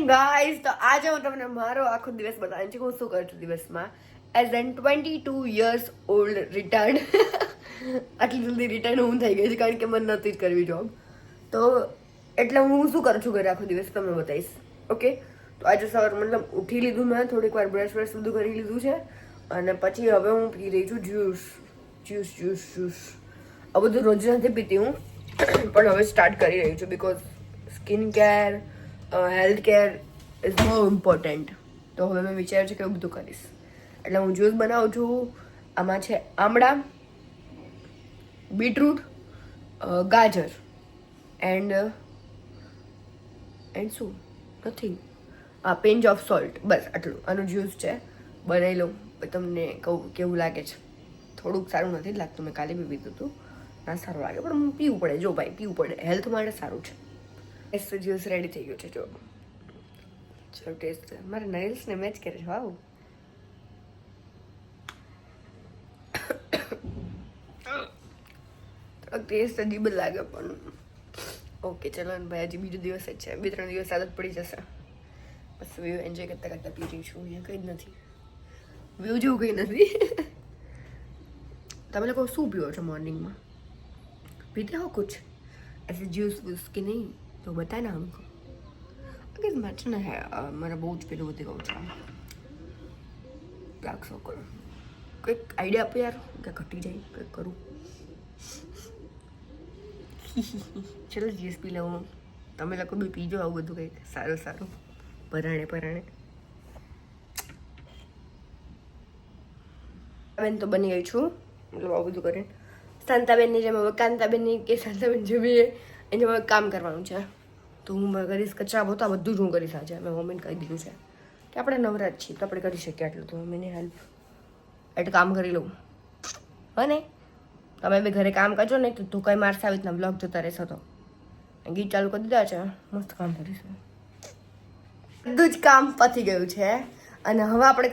Guys, તો આજે હું તમને મારો આખો દિવસ બતાવીશ કે હું શું કરું છું દિવસમાં. As an 22 years old retired. આટલી જલ્દી રિટાયર્ડ હું થઈ ગઈ છું કારણ કે મને નથી જ કરવી જોબ. તો એટલે હું શું કરું છું ઘરે આખો દિવસ તમને બતાવીશ. ઓકે, તો આજે સવાર મતલબ ઉઠી લીધું મેં, થોડીક વાર બ્રશ બધું કરી લીધું છે અને પછી હવે હું પી રહી છું જ્યુસ. આ બધું રોજ નથી પીતી હું, પણ હવે સ્ટાર્ટ કરી રહી છું because skin care, health care is more important. તો હવે મેં વિચાર્યું છે કે એવું બધું કરીશ. એટલે હું જ્યુસ બનાવું છું. આમાં છે આમળા, બીટરૂટ, ગાજર એન્ડ શું નથી, પિંચ ઓફ સોલ્ટ, બસ આટલું આનું જ્યુસ છે. બનાવી લઉં તમને કહું કેવું લાગે છે. થોડુંક સારું નથી લાગતું, મેં કાલે બી પીધું હતું, ના સારું લાગે પણ પીવું પડે. જો ભાઈ પીવું પડે, હેલ્થ માટે સારું છે. જ્યુસ રેડી થઈ ગયું છે. જો ચલો ટેસ્ટ, મારા નેલ્સને મેચ કરે છે. વાવ, ટેસ્ટ અજીબ જ લાગે પણ ઓકે ચલો ને ભાઈ, હજી બીજો દિવસ જ છે, 2-3 દિવસ આદત પડી જશે. બસ વ્યૂ એન્જોય કરતા પી રહી છું. અહીંયા કંઈ જ નથી, વ્યૂ જેવું કંઈ નથી. તમે લોકો શું પીવો છો મોર્નિંગમાં? પીતે હો કુછ ऐसे જ્યુસ વૂસ કે નહીં? તો બતાય ના हमको. अगर मैच ना है मेरा बहुत पेलो होती गौ क्या सो करो, કંઈક આઈડિયા આપો યાર, કે ઘટી જાય કંઈક કરું. ચલો જ્યુસ પી લઉં. તમે લોકો બી પીજો આવું બધું કંઈક સારું પરાણે. બેન તો બની ગઈ છું, મતલબ આવું બધું કરીને. શાંતાબેનની જેમ હવે કાંતાબેનની કે શાંતાબેન જેવી એને હવે કામ કરવાનું છે. તો હું કરીશ કચરા પોતા બધું જ હું કરીશ. આજે મેં મમ્મીને કહી દીધું છે કે આપણે નવરાજ છીએ તો આપણે કરી શકીએ આટલું. તો મમ્મીને હેલ્પ એટલે કામ કરી લઉં. હા ને, તમે બી ઘરે કામ કરજો ને તો ધોકાઈ મારશે આવી રીતના બ્લોગ જોતા રહેશો. તો ગીત ચાલુ કરી દીધા છે, મસ્ત કામ કરીશું. બધું જ કામ પતી ગયું છે અને હવે આપણે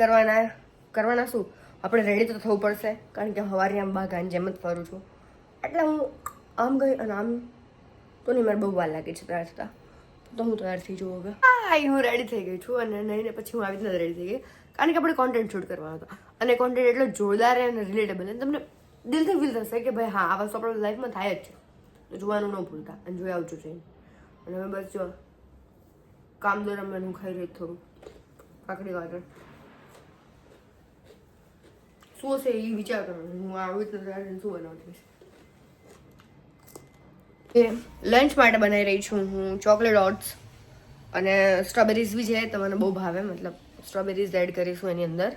કરવાના શું, આપણે રેડી તો થવું પડશે કારણ કે સવારે આમ બાગાન જેમ જ ફરું છું. એટલે હું આમ ગઈ અને આમ તો નહીં, મારે બહુ વાર લાગે છે તૈયાર થતાં. તો હું તૈયાર થઈ જાઉં હવે. હું રેડી થઈ ગઈ છું અને નહીં પછી હું આવી રીતના રેડી થઈ ગઈ કારણ કે આપણે કોન્ટેન્ટ શૂટ કરવાનો હતો. અને કોન્ટેન્ટ એટલો જોરદાર અને રિલેટેબલ અને તમને દિલથી ફીલ થશે કે ભાઈ હા, આ વસ્તુ આપણા લાઈફમાં થાય જ છે. તો જોવાનું ન ભૂલતા અને જોઈ આવજો જઈને. અને હવે બસ જો કામ દરમિયાન હું ખાઈ રહી થોડું કાકડી ગાજર. શું હશે એ વિચાર કરવાનો. હું આવી રીતના શું બનાવતી એ લંચ માટે બનાવી રહી છું હું ચોકલેટ ઓટ્સ અને સ્ટ્રોબેરીઝ બી છે. તમને બહુ ભાવે, મતલબ સ્ટ્રોબેરીઝ એડ કરીશું એની અંદર.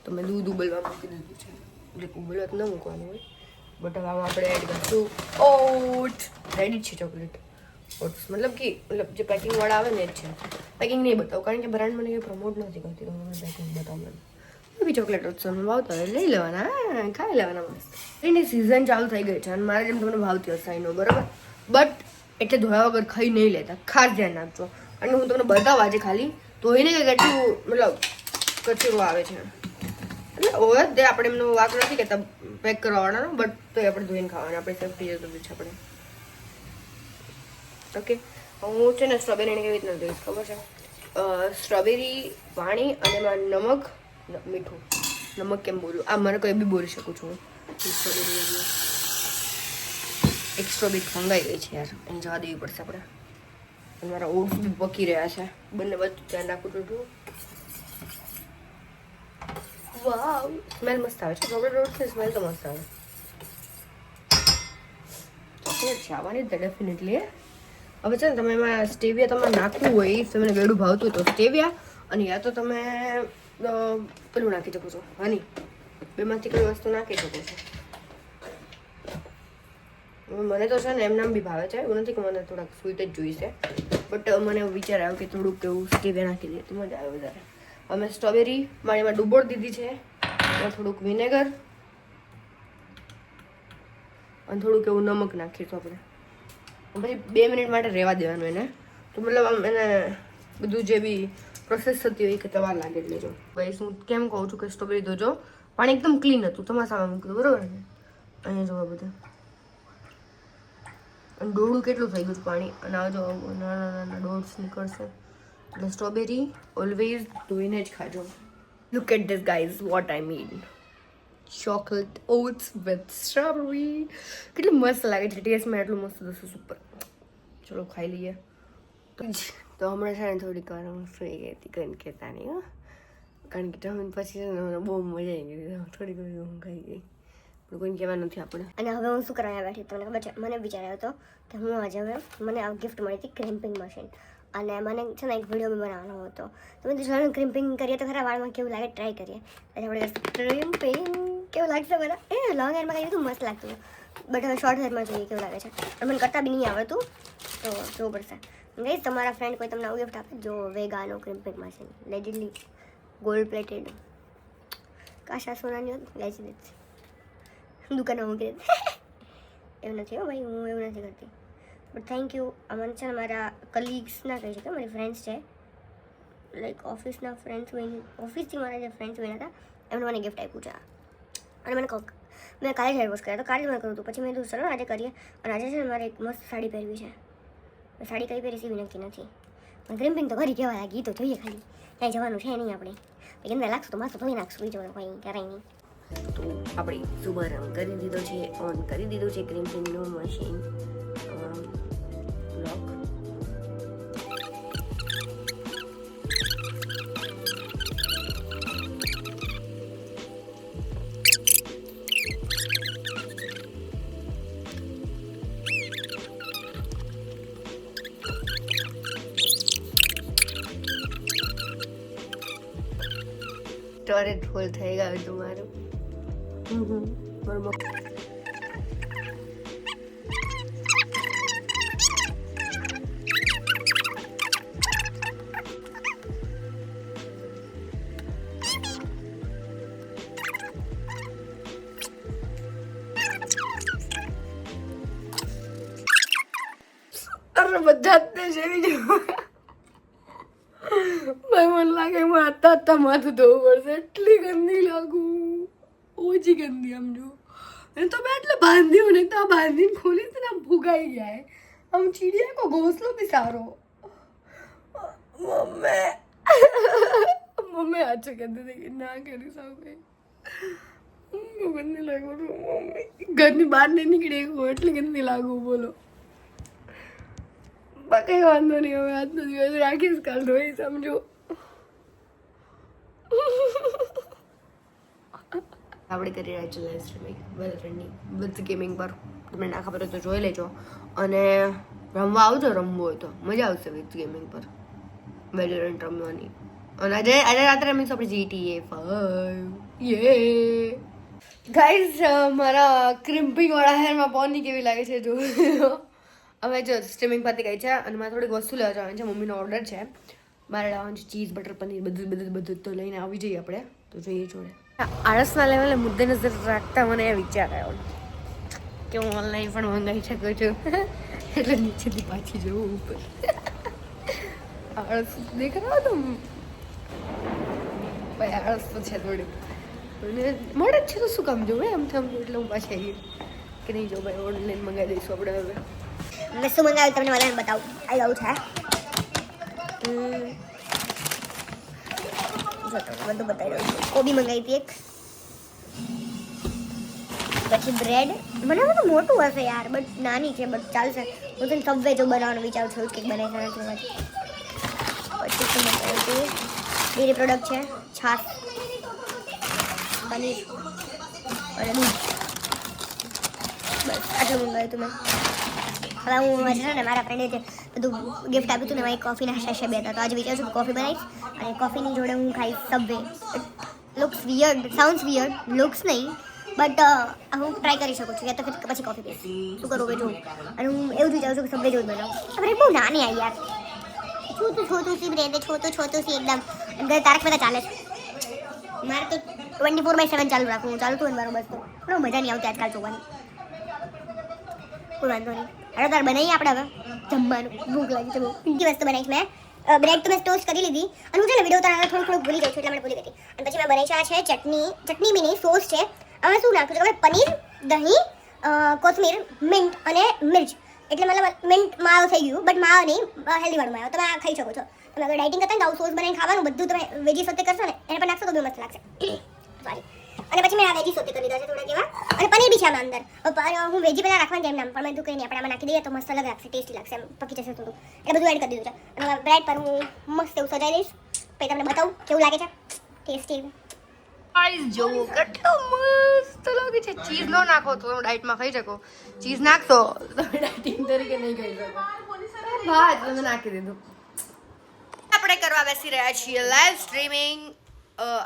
તો મેં દૂધ ઉબલવા મૂકી દીધું છે, એટલે ઉબલવા ન મૂકવાનું હોય. બટ હવે આપણે એડ કરીશું ઓટ્સ. રેડી છે ચોકલેટ ઓટ્સ, મતલબ જે પેકિંગવાળા આવે ને જ છે. પેકિંગ નહીં બતાવું કારણ કે બ્રાન્ડ મને કંઈ પ્રમોટ નથી કરતી, તો મને પેકિંગ બતાવવાનું. બી ચોકલેટ ઓટ્સ તમને ભાવતા હોય લઈ લેવાના, ખાઈ લેવાના મસ્ત. એની સિઝન ચાલુ થઈ ગઈ છે અને મારે જેમ તમને ભાવતી હશે આઈનો બરાબર, બટ એટલે ધોયા વગર ખાઈ નહીં લેતા, ખાસ ધ્યાન રાખજો. અને હું તમને બતાવું આજે ખાલી ધોઈને કે કેટલું મતલબ કચરો આવે છે. એટલે હોય તે આપણે એમનો વાક નથી કહેતા પેક કરવાવાળાનો, બટ તો આપણે ધોઈને ખાવાના, આપણે સેફ્ટી જરૂરી છે આપણે. ઓકે, હું છે ને સ્ટ્રોબેરીને કેવી રીતના દઈશ ખબર છે? સ્ટ્રોબેરી, પાણી અને એમાં નમક, મીઠું. નમક કેમ બોલું, આ મને કંઈ બી બોલી શકું છું હું. સ્ટ્રોબેરી એક સ્ટ્રોબેરી ખંગાઈ ગઈ છે યાર, એને જવા દેવી પડશે આપણે. અને મારા ઓટ્સ બી પકી રહ્યા છે, બંને વસ્તુ ધ્યાન રાખવું જોઈતું. વાવ, સ્મેલ મસ્ત આવે છે. ચોકલેટ ઓટ્સની સ્મેલ તો મસ્ત આવે. ચોકલેટ છે આવવાની જ ડેફિનેટલી. હવે છે ને તમે એમાં સ્ટેવિયા તમારે નાખવું હોય, તમને ગળું ભાવતું હોય તો સ્ટેવિયા, અને યા તો તમે પેલું નાખી શકો છો હની. બેમાંથી કોઈ વસ્તુ નાખી શકો છો. મને તો છે ને એમનામ બી ભાવે છે, એવું નથી કે મને થોડાક સ્વીટ જ જોઈશે, બટ મને વિચાર આવ્યો કે થોડુંક એવું સ્ટેવિયા નાખી દઈએ તો મજા આવે વધારે. અમે સ્ટ્રોબેરી પાણીમાં ડૂબોળી દીધી છે, એમાં થોડુંક વિનેગર અને થોડુંક એવું નમક નાખીશું આપણે. પછી 2 મિનિટ માટે રહેવા દેવાનું એને. તો મતલબ આમ એને બધું જે બી પ્રોસેસ થતી હોય કે વાર લાગે એટલે. જો ભાઈ હું કેમ કહું છું કે સ્ટ્રોબેરી ધોજો, પાણી એકદમ ક્લીન હતું, તમારા સામે મૂક્યું બરાબર ને. અહીંયા જોવા બધા અને ડોળું કેટલું થઈ ગયું પાણી, અને આ જો નાના ડોટ્સ નીકળશે એટલે સ્ટ્રોબેરી ઓલવેઝ ધોઈને જ ખાજો. Look at this guys what I mean. Chocolate oats with strawberry. કેટલું મસ્ત લાગે છે ટેસ્ટમાં, એટલું મસ્ત થશે સુપર. ચલો ખાઈ લઈએ. તો હમણાં છે ને થોડીક વાર હું સુઈ ગઈ હતી કંઈ કહેતા નહીં. કારણ કે જમીન પછી છે ને બહુ મજા આવી ગઈ, થોડીક વાર હું ખાઈ ગઈ, પણ કોઈને કહેવાનું નથી આપણે. અને હવે હું શું કરવા બેઠી તમને ખબર છે, મને વિચાર આવ્યો હતો કે હું આજે હવે મને આ ગિફ્ટ મળી હતી ક્રિમ્પિંગ મશીન, અને મને છે ને એક વિડીયો બી બનાવવાનો હતો. તો મેં ચાલો ક્રિમ્પિંગ કરીએ તો ખરા વાળમાં કેવું લાગે ટ્રાય કરીએ. એટલે આપણે ક્રિમ્પિંગ કેવું લાગશે બધા. લોંગ હેરમાં કરી હતું મસ્ત લાગતું, બટ હવે શોર્ટ હેરમાં જોઈએ કેવું લાગે છે. અને મને કરતાં બી નહીં આવડતું, તો જોવું પડશે. ગઈ તમારા ફ્રેન્ડ કોઈ તમને આવું ગિફ્ટ આપે જો વેગાનો ક્રિમ્પિંગ મશીન, લેજિટલી ગોલ્ડ પ્લેટેડ, કાશા સોનાની લેજિટ દુકાનમાં મૂકી દે. એવું નથી હો ભાઈ, હું એવું નથી કરતી, બટ થેન્ક યુ. અમને છે ને મારા કલીગ્સ ના કહી શકે, મારી ફ્રેન્ડ્સ છે, લાઈક ઓફિસના ફ્રેન્ડ્સ હોય, ઓફિસથી મારા જે ફ્રેન્ડ્સ હોય હતા એમણે મને ગિફ્ટ આપ્યું છે. અને મેં કાલે જ હેર વોશ કર્યા, તો કાલે જ મેં કર્યું હતું. પછી મેં કીધું ચલો આજે કરીએ. અને આજે છે ને મારે એક મસ્ત સાડી પહેરવી છે. સાડી કઈ પહેરી સીવી નક્કી નથી, પણ ક્રિમ્પિંગ તો ઘરી કેવા લાગી તો જોઈએ. ખાલી ક્યાંય જવાનું છે નહીં આપણે, કેમ લાગશું તો મસ્ત ધોઈ નાખશું, બીજું કંઈ ક્યારેય નહીં. તો આપણે શુભારંભ કરી દીધો છે, ઓન કરી દીધું છે ક્રિમ્પિંગનું મશીન. લોક સ્ટોરેજ ફૂલ થઈ ગયું તમારું. બરોબર. અરે બધા જ તે જેવી જ ભાઈ, મને લાગે એમાં હતા માથું ધોવું પડશે, એટલી ગંદી લાગુ, ઓછી ગંદી આમ જો. અને તો મેં એટલે બાંધ્યું ને, તો આ બાંધીને ખોલી તો આમ ફુગાઈ જાય, આમ ચીડિયા કો ઘોંસલો બી સારો. મમ્મી આછે કહેતી હતી કે ના કરી શકે, ગંદી લાગુ મમ્મી, ઘરની બહાર નહીં નીકળી એટલી ગંદી લાગુ. બોલો કઈ વાંધો નહીં, હવે આજનો દિવસ રાખીશ, કાલ ધોઈ સમજો. આપણે કરી રહ્યા છીએ લાઈવ સ્ટ્રીમિંગ વેલોરન્ટની વિથ ગેમિંગ પર. તમને ના ખબર હોય તો જોઈ લેજો, અને રમવા આવજો, રમવું હોય તો મજા આવશે વિથ ગેમિંગ પર વેલોરન્ટ રમવાની. અને આજે રાત્રે રમીશું આપણે GTA 5. યે ગાઈઝ, મારા ક્રિમ્પિંગ વાળા હેરમાં પોની કેવી લાગે છે જો. હવે જો સ્ટ્રીમિંગ પતી ગઈ છે, અને મારે થોડીક વસ્તુ લેવા જવાની છે, મમ્મીનો ઓર્ડર છે, મારે લાવવાનું છે ચીઝ બટર પનીર, બધું તો લઈને આવી જઈએ આપણે. તો જોઈએ જોડે. આળસના લેવલે મુદ્દે નજર રાખતા મને એ વિચાર આવ્યો કે હું ઓનલાઈન પણ મંગાવી શકું છું, એટલે નીચેથી પાછી જવું ઉપર. આળસ દેખાડો તો ભાઈ, આળસ તો છે થોડીક, મળે જ છે તો શું કામ જોવું આમ થમ, એટલે હું પાછી આવી કે નહીં જો ભાઈ ઓનલાઈન મંગાવી દઈશું આપણે. હવે મેં શું મંગાવ્યું તમને બધાને બતાવું, આવી ગયું છે બધું બતાવી દઉં છું. કોબી મંગાવી હતી એક, પછી બ્રેડ, મને તો મોટું હશે યાર, બટ નાની છે, બટ ચાલશે. હું તને સબવે જો બનાવવાનો વિચાર છું, કંઈક બનાવી નથી. પછી શું મંગાવ્યું હતું, ડેરી પ્રોડક્ટ છે, છાશ, પનીર અને દૂધ, બસ આટલું મંગાવ્યું હતું મેં. હવે હું આજે ને મારા ફ્રેન્ડે જે બધું ગિફ્ટ આપ્યું હતું ને, એમાં એક કોફીના સેશે બે હતા, તો આજે વિચારું છું કે કોફી બનાવીશ, અને કોફીની જોડે હું ખાઈશ Subway. Looks weird, sounds weird, looks નહીં, બટ હું ટ્રાય કરી શકું છું, યા તો પછી કોફી પીશ, શું કરું કે જોઉં. અને હું એવું જ વિચારું છું કે સબવે જેવું જ બનાવું. આપણે બહુ નાની આવી યાર, છોટું સી બ્રેડ, છોટું સી એકદમ. ઘરે તારક બધા ચાલે છે, મારે તો 24/7 ચાલુ રાખવું, ચાલતું હોય બરોબર, તો પણ મજા નહીં આવતી આજકાલ જોવાની. કોઈ વાંધો નહીં, હવે તાર બનાવીએ આપણે હવે જમવાનું, ભૂખ લાગી છે બહુ. ઊંઘી વસ્તુ બનાવીશ મેં. બ્રેડ તો મેં ટોસ્ટ કરી લીધી, અને હું છે ને વિડીયો તારા થોડું ભૂલી ગઈ છું, એટલે મને ભૂલી ગઈ હતી. અને પછી મેં બનાવી છે આ છે ચટણી મીની સોસ છે. હવે શું નાખું છું, પનીર, દહીં, કોથમીર, મિન્ટ અને મિર્ચ. એટલે મતલબ મિન્ટ માવ થઈ ગયું, બટ માવ નહીં, હેલ્ધી વાળું માવ, તમે આ ખાઈ શકો છો. તમે અગર ડાયટિંગ કરતા ને તો આવું સોસ બનાવીને ખાવાનું બધું તમે વેજી સોતે કરશો ને એના પર નાખશો તો બહુ મસ્ત લાગશે સોરી અને પછી મેં આ વેજી સોતે કરી દીધા છે થોડા જેવા અને પનીર બી છે આમાં અંદર હું વેજી પહેલાં રાખવાનું એમ નામ પણ મેં તું કંઈ નહીં આપણે આમાં નાખી દઈએ તો મસ્ત અલગ લાગશે ટેસ્ટી લાગશે એમ પકી જશે થોડું એટલે બધું એડ કરી દીધું છે અને બ્રેડ પર હું મસ્ત એવું સજાવી દઈશ પછી તમને બતાવું કેવું લાગે છે ટેસ્ટી ગાઈસ જો કેટલો મસ્ત લાગે છે ચીઝ નો નાખો તો ડાયટમાં ખાઈ શકો ચીઝ નાખશો તમે ડાયટિંગ તરીકે નહીં ખાઈ શકો ભાત તમે નાખી દીધું આપણે કરવા બેસી રહ્યા છીએ લાઈવ સ્ટ્રીમિંગ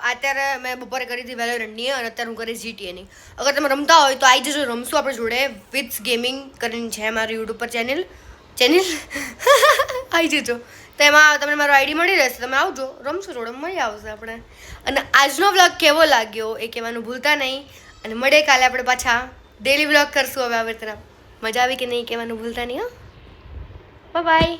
અત્યારે મેં બપોરે કરી હતી વેલોરન્ટની અને અત્યારે હું કરીશ જીટીએની અગર તમે રમતા હોય તો આવી જજો રમશું આપણે જોડે વિથ્સ ગેમિંગ કરીને છે મારી યુટ્યુબ પર ચેનલ આવી જજો તો એમાં તમને મારો આઈડી મળી રહેશે તમે આવજો રમશું જોડે મળી આવશે આપણે અને આજનો વ્લોગ કેવો લાગ્યો એ કહેવાનું ભૂલતા નહીં અને મળે કાલે આપણે પાછા ડેલી વ્લોગ કરશું હવે આવી રીતના મજા આવી કે નહીં કહેવાનું ભૂલતા નહીં હા બાય